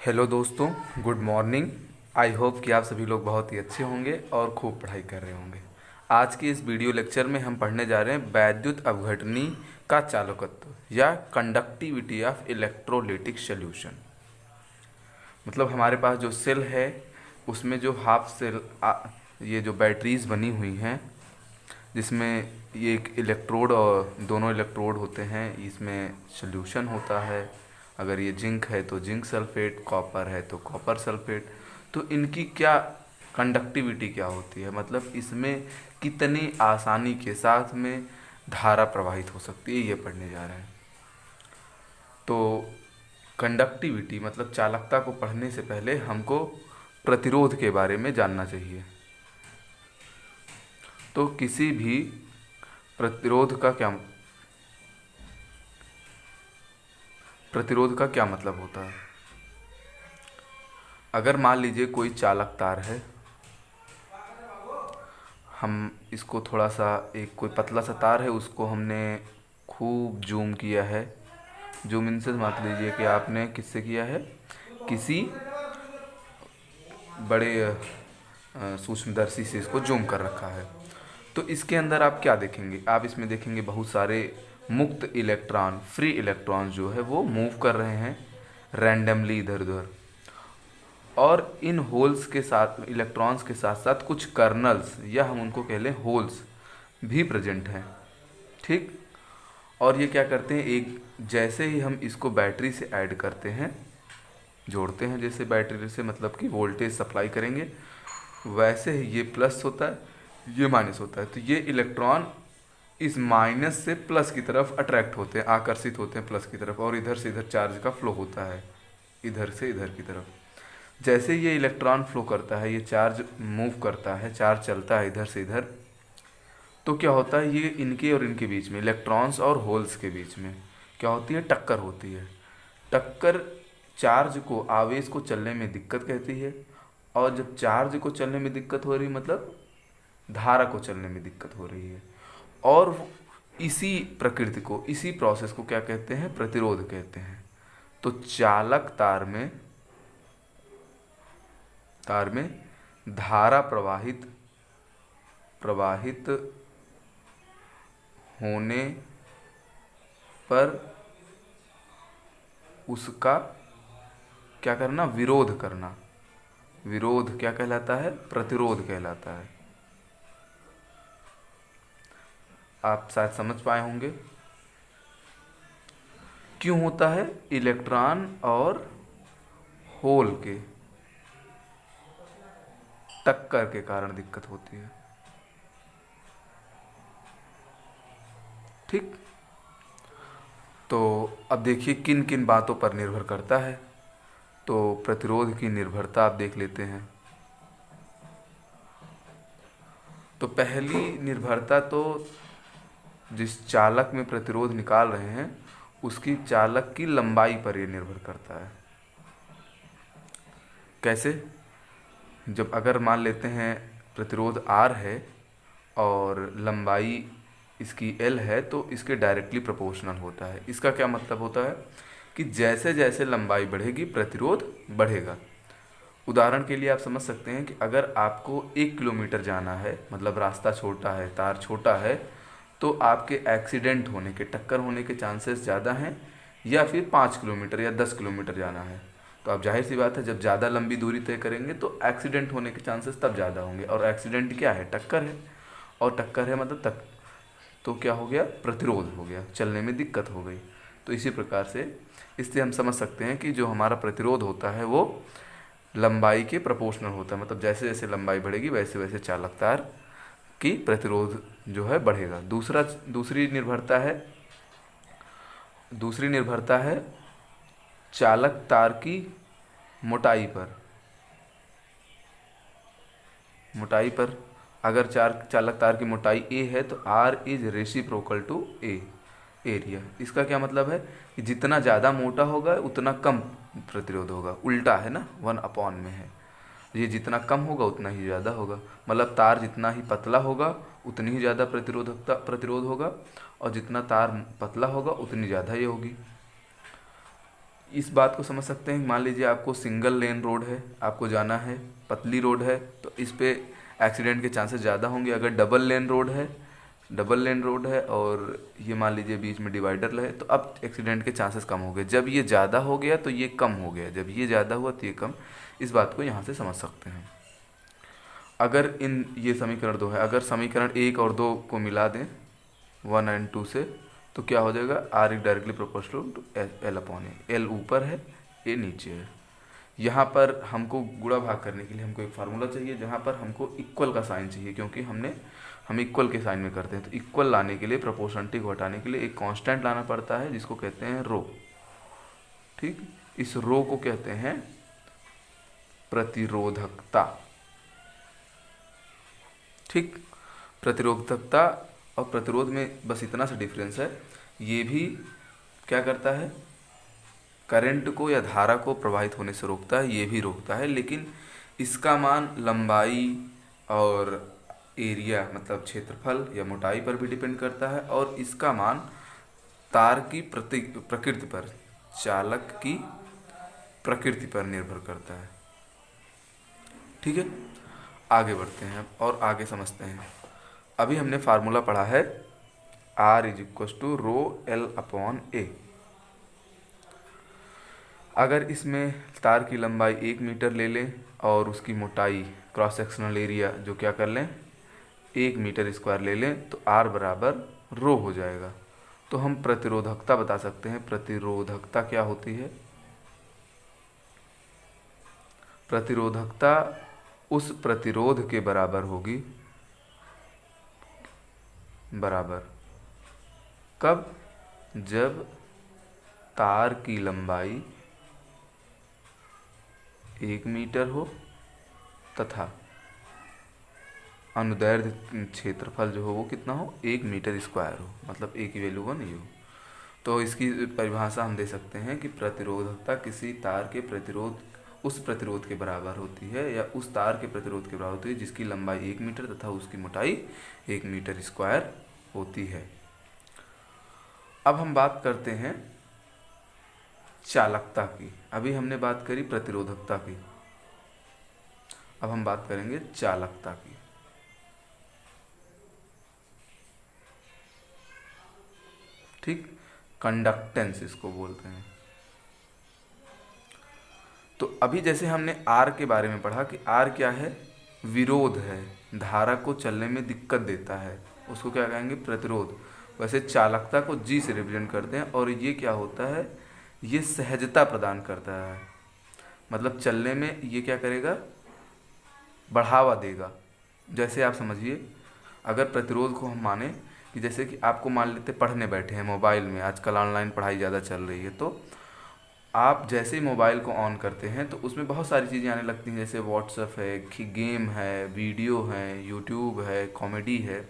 Hello दोस्तों, good morning. I hope कि आप सभी लोग बहुत ही अच्छे होंगे और खूब पढ़ाई कर रहे होंगे। आज के इस वीडियो लेक्चर में हम पढ़ने जा रहे हैं वैद्युत अपघटनी का चालकत्व या कंडक्टिविटी ऑफ इलेक्ट्रोलिटिक सॉल्यूशन। मतलब हमारे पास जो सेल है उसमें जो हाफ सेल ये जो बैटरीज बनी हुई हैं, जिसमें ये एक इलेक्ट्रोड और दोनों इलेक्ट्रोड होते हैं, इसमें सॉल्यूशन होता है। अगर ये जिंक है तो जिंक सल्फेट, कॉपर है तो कॉपर सल्फेट। तो इनकी क्या कंडक्टिविटी क्या होती है, मतलब इसमें कितनी आसानी के साथ में धारा प्रवाहित हो सकती है, ये पढ़ने जा रहे हैं। तो कंडक्टिविटी मतलब चालकता को पढ़ने से पहले हमको प्रतिरोध के बारे में जानना चाहिए। तो किसी भी प्रतिरोध का क्या मतलब होता है। अगर मान लीजिए कोई चालक तार है, हम इसको थोड़ा सा, एक कोई पतला सा तार है, उसको हमने खूब जूम किया है। जूम इन से मान लीजिए कि आपने किससे किया है, किसी बड़े सूक्ष्मदर्शी से इसको जूम कर रखा है। तो इसके अंदर आप क्या देखेंगे, आप इसमें देखेंगे बहुत सारे मुक्त इलेक्ट्रॉन, फ्री इलेक्ट्रॉन जो है वो मूव कर रहे हैं रैंडमली इधर उधर। और इन होल्स के साथ, इलेक्ट्रॉन्स के साथ साथ कुछ कर्नल्स या हम उनको कह लें होल्स भी प्रेजेंट हैं। ठीक। और ये क्या करते हैं, एक जैसे ही हम इसको बैटरी से ऐड करते हैं, जोड़ते हैं, जैसे बैटरी से मतलब कि वोल्टेज सप्लाई करेंगे, वैसे ही ये प्लस होता है, ये माइनस होता है। तो ये इलेक्ट्रॉन इस माइनस से प्लस की तरफ अट्रैक्ट होते हैं, आकर्षित होते हैं प्लस की तरफ, और इधर से इधर चार्ज का फ्लो होता है, इधर से इधर की तरफ। जैसे ये इलेक्ट्रॉन फ्लो करता है, ये चार्ज मूव करता है, चार्ज चलता है इधर से इधर, तो क्या होता है, ये इनके और इनके बीच में, इलेक्ट्रॉन्स और होल्स के बीच में क्या होती है, टक्कर होती है। टक्कर चार्ज को, आवेश को चलने में दिक्कत कहती है। और जब चार्ज को चलने में दिक्कत हो रही, मतलब धारा को चलने में दिक्कत हो रही है। और इसी प्रकृति को, इसी प्रोसेस को क्या कहते हैं, प्रतिरोध कहते हैं। तो चालक तार में धारा प्रवाहित होने पर उसका क्या करना, विरोध करना। विरोध क्या कहलाता है, प्रतिरोध कहलाता है। आप शायद समझ पाए होंगे क्यों होता है, इलेक्ट्रॉन और होल के टक्कर के कारण दिक्कत होती है। ठीक। तो अब देखिए किन किन बातों पर निर्भर करता है। तो प्रतिरोध की निर्भरता आप देख लेते हैं। तो पहली निर्भरता तो जिस चालक में प्रतिरोध निकाल रहे हैं उसकी चालक की लंबाई पर यह निर्भर करता है। कैसे, जब अगर मान लेते हैं प्रतिरोध R है और लंबाई इसकी L है, तो इसके डायरेक्टली प्रोपोर्शनल होता है। इसका क्या मतलब होता है कि जैसे जैसे लंबाई बढ़ेगी प्रतिरोध बढ़ेगा। उदाहरण के लिए आप समझ सकते हैं कि अगर आपको 1 किलोमीटर जाना है, मतलब रास्ता छोटा है, तार छोटा है, तो आपके एक्सीडेंट होने के, टक्कर होने के चांसेस ज़्यादा हैं। या फिर 5 किलोमीटर या 10 किलोमीटर जाना है, तो आप जाहिर सी बात है जब ज़्यादा लंबी दूरी तय करेंगे तो एक्सीडेंट होने के चांसेस तब ज़्यादा होंगे। और एक्सीडेंट क्या है, टक्कर है। और टक्कर है मतलब तक, तो क्या हो गया, प्रतिरोध हो गया, चलने में दिक्कत हो गई। तो इसी प्रकार से, इससे हम समझ सकते हैं कि जो हमारा प्रतिरोध होता है वो लंबाई के प्रोपोर्शनल होता है। मतलब जैसे जैसे लंबाई बढ़ेगी वैसे वैसे चालक तार की प्रतिरोध जो है बढ़ेगा। दूसरी निर्भरता है चालक तार की मोटाई पर। अगर चालक तार की मोटाई a है तो R is reciprocal to a area. इसका क्या मतलब है कि जितना ज़्यादा मोटा होगा उतना कम प्रतिरोध होगा। उल्टा है ना, 1/में है। ये जितना कम होगा उतना ही ज़्यादा होगा। मतलब तार जितना ही पतला होगा उतनी ही ज़्यादा प्रतिरोध होगा, और जितना तार पतला होगा उतनी ज़्यादा ये होगी। इस बात को समझ सकते हैं, मान लीजिए आपको सिंगल लेन रोड है, आपको जाना है, पतली रोड है, तो इस पे एक्सीडेंट के चांसेस ज़्यादा होंगे। अगर डबल लेन रोड है और ये मान लीजिए बीच में डिवाइडर है, तो अब एक्सीडेंट के चांसेस कम हो गए। जब ये ज़्यादा हो गया तो ये कम हो गया, जब ये ज़्यादा हुआ तो ये कम। इस बात को यहाँ से समझ सकते हैं। अगर ये समीकरण 2 है, अगर समीकरण 1 और 2 को मिला दें 1 एंड 2 से, तो क्या हो जाएगा, R is directly proportional to L upon A. L ऊपर है, ए नीचे है। यहाँ पर हमको गुणा भाग करने के लिए हमको एक फार्मूला चाहिए, जहाँ पर हमको इक्वल का साइन चाहिए, क्योंकि हम इक्वल के साइन में करते हैं। तो इक्वल लाने के लिए, प्रोपोर्शनलिटी को हटाने के लिए एक कांस्टेंट लाना पड़ता है, जिसको कहते हैं रो। ठीक, इस रो को कहते हैं प्रतिरोधकता। ठीक, प्रतिरोधकता और प्रतिरोध में बस इतना सा डिफरेंस है। ये भी क्या करता है, करंट को या धारा को प्रवाहित होने से रोकता है, ये भी रोकता है, लेकिन इसका मान लंबाई और एरिया मतलब क्षेत्रफल या मोटाई पर भी डिपेंड करता है, और इसका मान तार की प्रकृति पर, चालक की प्रकृति पर निर्भर करता है। ठीक है, आगे बढ़ते हैं और आगे समझते हैं। अभी हमने फार्मूला पढ़ा है R is equal to rho l upon A. अगर इसमें तार की लंबाई 1 मीटर ले लें और उसकी मोटाई क्रॉस सेक्शनल एरिया जो क्या कर लें 1 मीटर स्क्वायर ले लें, तो R बराबर रो हो जाएगा। तो हम प्रतिरोधकता बता सकते हैं। प्रतिरोधकता क्या होती है, प्रतिरोधकता उस प्रतिरोध के बराबर होगी, बराबर कब, जब तार की लंबाई 1 मीटर हो तथा अनुदैर्ध्य क्षेत्रफल जो हो वो कितना हो, 1 मीटर स्क्वायर हो, मतलब ए की वैल्यू 1 नहीं हो। तो इसकी परिभाषा हम दे सकते हैं कि प्रतिरोधकता किसी तार के प्रतिरोध उस प्रतिरोध के बराबर होती है, या उस तार के प्रतिरोध के बराबर होती है जिसकी लंबाई 1 मीटर तथा उसकी मोटाई 1 मीटर स्क्वायर होती है। अब हम बात करते हैं चालकता की। अभी हमने बात करी प्रतिरोधकता की, अब हम बात करेंगे चालकता की। ठीक, कंडक्टेंस इसको बोलते हैं। तो अभी जैसे हमने आर के बारे में पढ़ा कि आर क्या है, विरोध है, धारा को चलने में दिक्कत देता है, उसको क्या कहेंगे, प्रतिरोध। वैसे चालकता को जी से रिप्रेजेंट करते हैं, और ये क्या होता है, ये सहजता प्रदान करता है, मतलब चलने में ये क्या करेगा, बढ़ावा देगा। जैसे आप समझिए, अगर प्रतिरोध को हम माने कि जैसे कि आपको मान लेते पढ़ने बैठे हैं मोबाइल में, आजकल ऑनलाइन पढ़ाई ज़्यादा चल रही है, तो आप जैसे ही मोबाइल को ऑन करते हैं तो उसमें बहुत सारी चीज़ें आने लगती हैं, जैसे व्हाट्सएप है, गेम है, वीडियो है, यूट्यूब है, कॉमेडी है।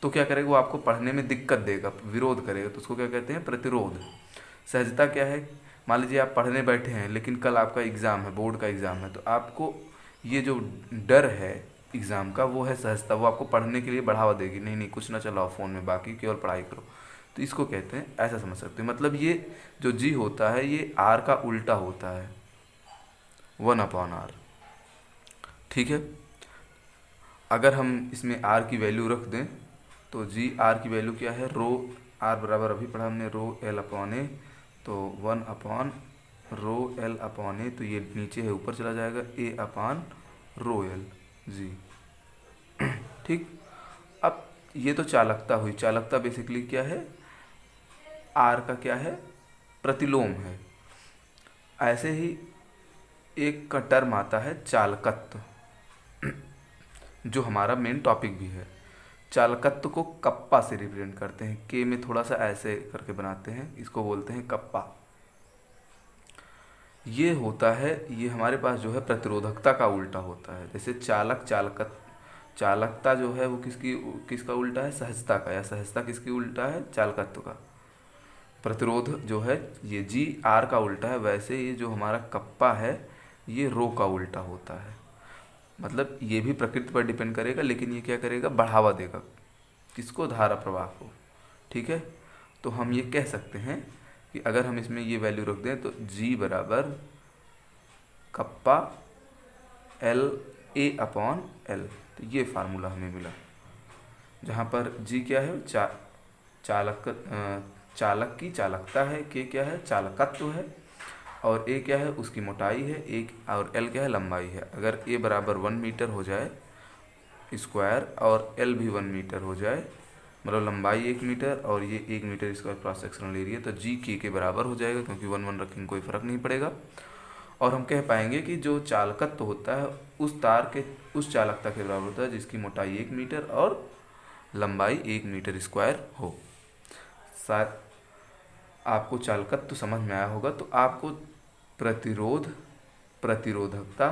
तो क्या करेगा, वो आपको पढ़ने में दिक्कत देगा, विरोध करेगा, तो उसको क्या कहते हैं, प्रतिरोध। सहजता क्या है, मान लीजिए आप पढ़ने बैठे हैं लेकिन कल आपका एग्ज़ाम है, बोर्ड का एग्ज़ाम है, तो आपको ये जो डर है एग्ज़ाम का वो है सहजता, वो आपको पढ़ने के लिए बढ़ावा देगी, नहीं नहीं कुछ ना चलाओ फ़ोन में, बाकी केवल पढ़ाई करो। तो इसको कहते हैं, ऐसा समझ सकते हैं। मतलब ये जो जी होता है ये आर का उल्टा होता है, 1/r। ठीक है, अगर हम इसमें आर की वैल्यू रख दें तो जी आर की वैल्यू क्या है, रो आर बराबर अभी पढ़ा हमने रो एल अपॉन ए, तो 1/ρl/a, तो ये नीचे है ऊपर चला जाएगा a/ρl जी। ठीक, अब ये तो चालकता हुई। चालकता बेसिकली क्या है, आर का क्या है, प्रतिलोम है। ऐसे ही एक का टर्म आता है चालकत्व, जो हमारा मेन टॉपिक भी है। चालकत्व को कप्पा से रिप्रेजेंट करते हैं, के में थोड़ा सा ऐसे करके बनाते हैं, इसको बोलते हैं कप्पा। ये होता है, ये हमारे पास जो है प्रतिरोधकता का उल्टा होता है। जैसे चालकता जो है वो किसका उल्टा है, सहजता का, या सहजता किसकी उल्टा है, चालकत्व का। प्रतिरोध जो है ये जी आर का उल्टा है, वैसे ये जो हमारा कप्पा है ये रो का उल्टा होता है। मतलब ये भी प्रकृति पर डिपेंड करेगा, लेकिन ये क्या करेगा, बढ़ावा देगा किसको, धारा प्रवाह को। ठीक है, तो हम ये कह सकते हैं कि अगर हम इसमें ये वैल्यू रख दें तो G बराबर kappa L A upon L, तो ये फार्मूला हमें मिला, जहाँ पर G क्या है, चालक की चालकता है, K क्या है, चालकत्व है, और A क्या है, उसकी मोटाई है, एक और L क्या है, लंबाई है। अगर A बराबर 1 मीटर हो जाए स्क्वायर और L भी 1 मीटर हो जाए, मतलब लंबाई 1 मीटर और ये 1 metre square cross sectional area, तो G K के बराबर हो जाएगा, क्योंकि 1 रखेंगे कोई फ़र्क नहीं पड़ेगा। और हम कह पाएंगे कि जो चालकत्व होता है उस तार के उस चालकता के बराबर होता है जिसकी मोटाई 1 मीटर और लंबाई 1 मीटर स्क्वायर हो। शायद आपको चालकत्व समझ में आया होगा। तो आपको प्रतिरोध, प्रतिरोधकता,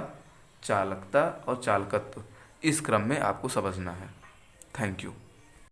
चालकता और चालकत्व इस क्रम में आपको समझना है। Thank you.